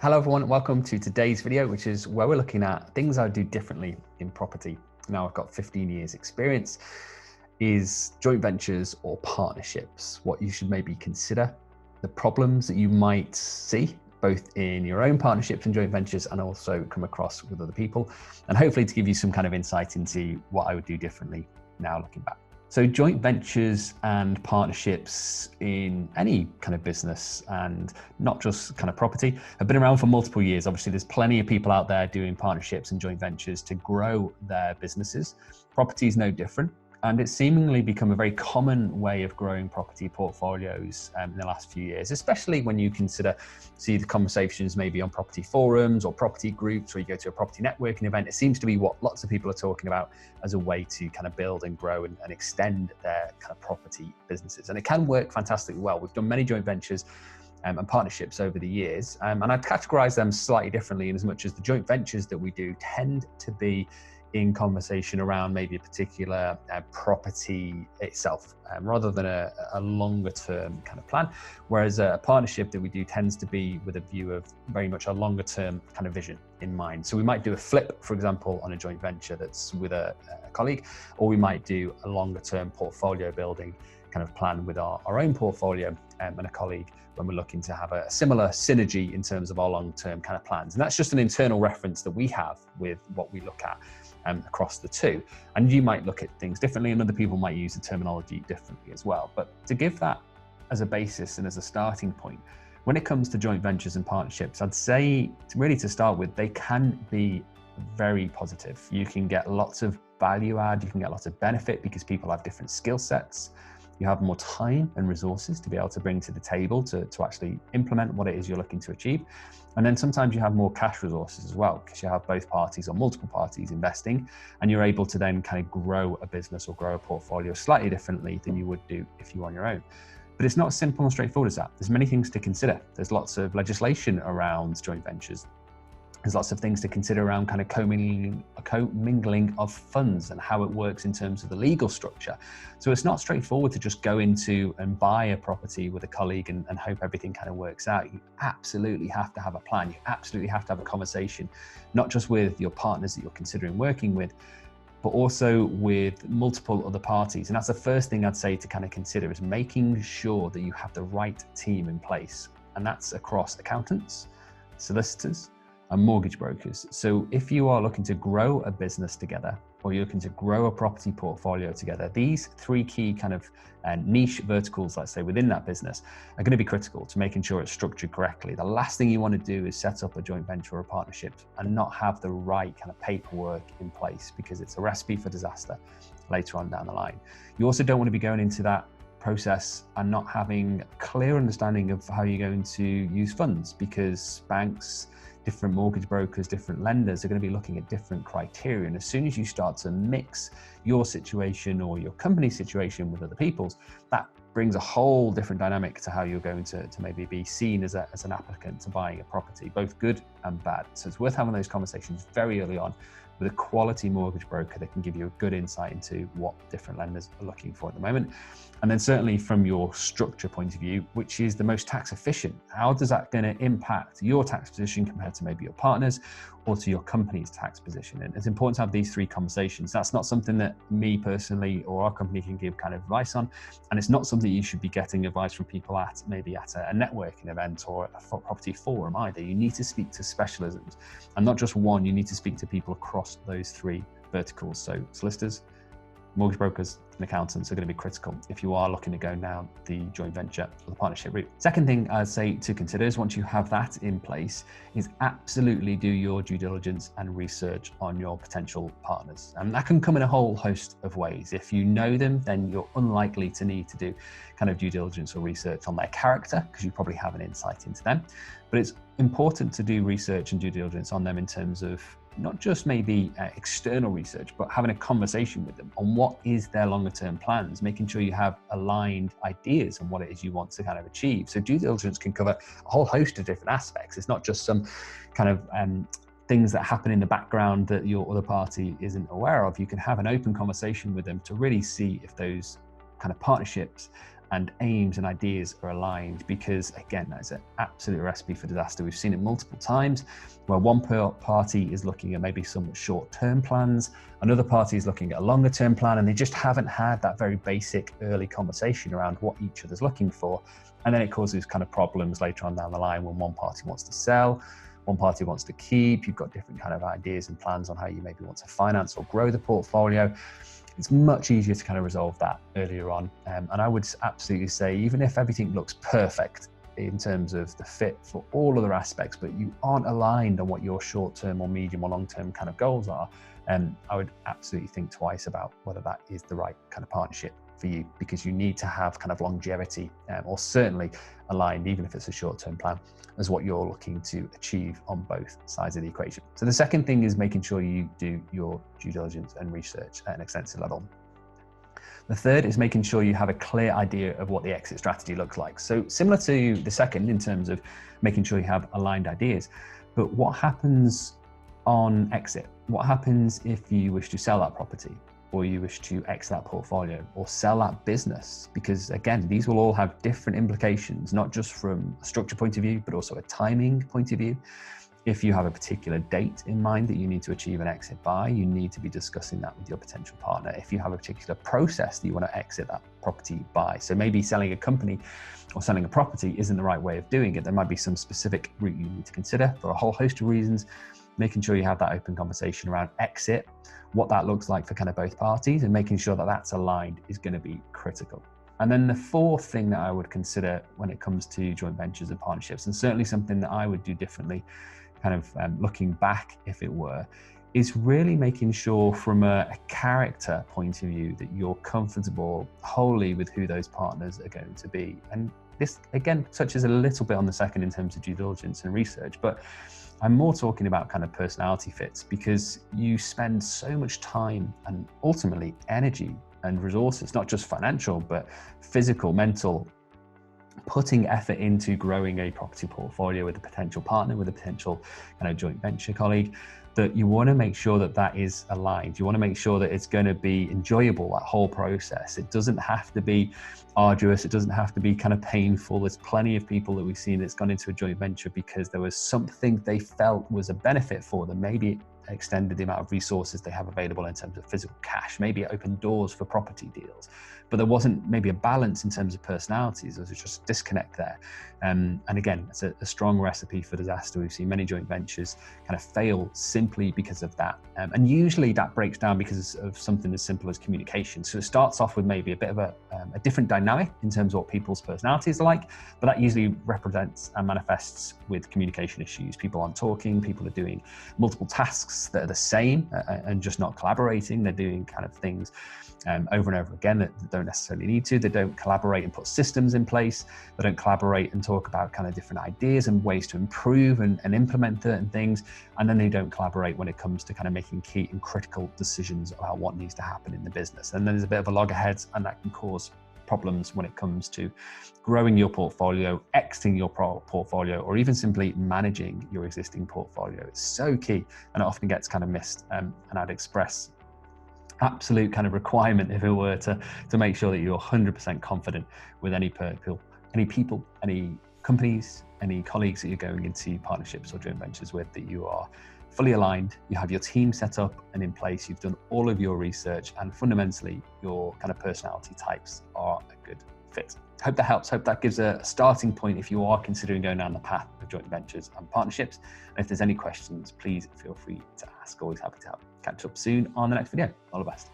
Hello everyone, welcome to today's video, which is where we're looking at things I would do differently in property. Now I've got 15 years experience. Is joint ventures or partnerships what you should maybe consider, the problems that you might see both in your own partnerships and joint ventures and also come across with other people, and hopefully to give you some kind of insight into what I would do differently now looking back. So joint ventures and partnerships in any kind of business, and not just kind of property, have been around for multiple years. Obviously, there's plenty of people out there doing partnerships and joint ventures to grow their businesses. Property is no different. And it's seemingly become a very common way of growing property portfolios in the last few years, especially when you see the conversations maybe on property forums or property groups, or you go to a property networking event. It seems to be what lots of people are talking about as a way to kind of build and grow and extend their kind of property businesses. And it can work fantastically well. We've done many joint ventures and partnerships over the years. And I'd categorize them slightly differently, in as much as the joint ventures that we do tend to be in conversation around maybe a particular property itself, rather than a longer term kind of plan. Whereas a partnership that we do tends to be with a view of very much a longer term kind of vision in mind. So we might do a flip, for example, on a joint venture that's with a colleague, or we might do a longer term portfolio building kind of plan with our own portfolio and a colleague when we're looking to have a similar synergy in terms of our long-term kind of plans. And that's just an internal reference that we have with what we look at across the two. And you might look at things differently, and other people might use the terminology differently as well. But to give that as a basis and as a starting point, when it comes to joint ventures and partnerships, I'd say really to start with, they can be very positive. You can get lots of value add, you can get lots of benefit because people have different skill sets. You have more time and resources to be able to bring to the table to actually implement what it is you're looking to achieve. And then sometimes you have more cash resources as well, because you have both parties or multiple parties investing, and you're able to then kind of grow a business or grow a portfolio slightly differently than you would do if you were on your own. But it's not as simple and straightforward as that. There's many things to consider. There's lots of legislation around joint ventures. There's lots of things to consider around kind of co-mingling of funds and how it works in terms of the legal structure. So it's not straightforward to just go into and buy a property with a colleague and hope everything kind of works out. You absolutely have to have a plan. You absolutely have to have a conversation, not just with your partners that you're considering working with, but also with multiple other parties. And that's the first thing I'd say to kind of consider, is making sure that you have the right team in place. And that's across accountants, solicitors, and mortgage brokers. So if you are looking to grow a business together, or you're looking to grow a property portfolio together, these three key kind of niche verticals, let's say, within that business are going to be critical to making sure it's structured correctly. The last thing you want to do is set up a joint venture or a partnership and not have the right kind of paperwork in place, because it's a recipe for disaster later on down the line. You also don't want to be going into that process and not having a clear understanding of how you're going to use funds, because banks, different mortgage brokers, different lenders are going to be looking at different criteria. And as soon as you start to mix your situation or your company's situation with other people's, that brings a whole different dynamic to how you're going to maybe be seen as an applicant to buying a property, both good and bad. So it's worth having those conversations very early on with a quality mortgage broker that can give you a good insight into what different lenders are looking for at the moment. And then certainly from your structure point of view, which is the most tax efficient, how does that going to impact your tax position compared to maybe your partners or to your company's tax position? And it's important to have these three conversations. That's not something that me personally or our company can give kind of advice on. And it's not something you should be getting advice from people at maybe at a networking event or a property forum either. You need to speak to specialisms, and not just one. You need to speak to people across those three verticals. So solicitors, mortgage brokers, and accountants are going to be critical if you are looking to go down the joint venture or the partnership route. Second thing I'd say to consider is, once you have that in place, is absolutely do your due diligence and research on your potential partners. And that can come in a whole host of ways. If you know them, then you're unlikely to need to do kind of due diligence or research on their character, because you probably have an insight into them. But it's important to do research and due diligence on them in terms of not just maybe external research, but having a conversation with them on what is their longer term plans, making sure you have aligned ideas on what it is you want to kind of achieve. So due diligence can cover a whole host of different aspects. It's not just some kind of things that happen in the background that your other party isn't aware of. You can have an open conversation with them to really see if those kind of partnerships and aims and ideas are aligned, because again, that's an absolute recipe for disaster. We've seen it multiple times where one party is looking at maybe some short-term plans, another party is looking at a longer-term plan, and they just haven't had that very basic early conversation around what each other's looking for. And then it causes kind of problems later on down the line when one party wants to sell, one party wants to keep. You've got different kind of ideas and plans on how you maybe want to finance or grow the portfolio. It's much easier to kind of resolve that earlier on. And I would absolutely say, even if everything looks perfect in terms of the fit for all other aspects, but you aren't aligned on what your short-term or medium or long-term kind of goals are, I would absolutely think twice about whether that is the right kind of partnership for you, because you need to have kind of longevity, or certainly aligned, even if it's a short-term plan, as what you're looking to achieve on both sides of the equation. So the second thing is making sure you do your due diligence and research at an extensive level. The third is making sure you have a clear idea of what the exit strategy looks like. So similar to the second in terms of making sure you have aligned ideas, but what happens on exit? What happens if you wish to sell that property, or you wish to exit that portfolio, or sell that business? Because again, these will all have different implications, not just from a structure point of view, but also a timing point of view. If you have a particular date in mind that you need to achieve an exit by, you need to be discussing that with your potential partner. If you have a particular process that you want to exit that property by, so maybe selling a company or selling a property isn't the right way of doing it. There might be some specific route you need to consider for a whole host of reasons. Making sure you have that open conversation around exit, what that looks like for kind of both parties, and making sure that that's aligned is going to be critical. And then the fourth thing that I would consider when it comes to joint ventures and partnerships, and certainly something that I would do differently, kind of looking back if it were, is really making sure from a character point of view that you're comfortable wholly with who those partners are going to be. And this again touches a little bit on the second in terms of due diligence and research, but I'm more talking about kind of personality fits, because you spend so much time and ultimately energy and resources, not just financial, but physical, mental, putting effort into growing a property portfolio with a potential partner, with a potential kind of joint venture colleague, that you want to make sure that that is aligned. You want to make sure that it's going to be enjoyable, that whole process. It doesn't have to be arduous. It doesn't have to be kind of painful. There's plenty of people that we've seen that's gone into a joint venture because there was something they felt was a benefit for them. Maybe it extended the amount of resources they have available in terms of physical cash. Maybe it opened doors for property deals, but there wasn't maybe a balance in terms of personalities. There was just a disconnect there. And again, it's a strong recipe for disaster. We've seen many joint ventures kind of fail simply because of that. And usually that breaks down because of something as simple as communication. So it starts off with maybe a bit of a different dynamic in terms of what people's personalities are like, but that usually represents and manifests with communication issues. People aren't talking, people are doing multiple tasks that are the same and just not collaborating. They're doing kind of things over and over again that don't necessarily need to. They don't collaborate and put systems in place. They don't collaborate and talk about kind of different ideas and ways to improve and implement certain things. And then they don't collaborate when it comes to kind of making key and critical decisions about what needs to happen in the business. And then there's a bit of a loggerheads, and that can cause problems when it comes to growing your portfolio, exiting your portfolio, or even simply managing your existing portfolio. It's so key, and it often gets kind of missed. And I'd express absolute kind of requirement, if it were, to make sure that you're 100% confident with any people, any companies, any colleagues that you're going into partnerships or joint ventures with, that you are fully aligned, you have your team set up and in place, you've done all of your research, and fundamentally your kind of personality types are a good fit. Hope that helps. Hope that gives a starting point if you are considering going down the path of joint ventures and partnerships. And if there's any questions, please feel free to ask. Always happy to help. Catch up soon on the next video. All the best.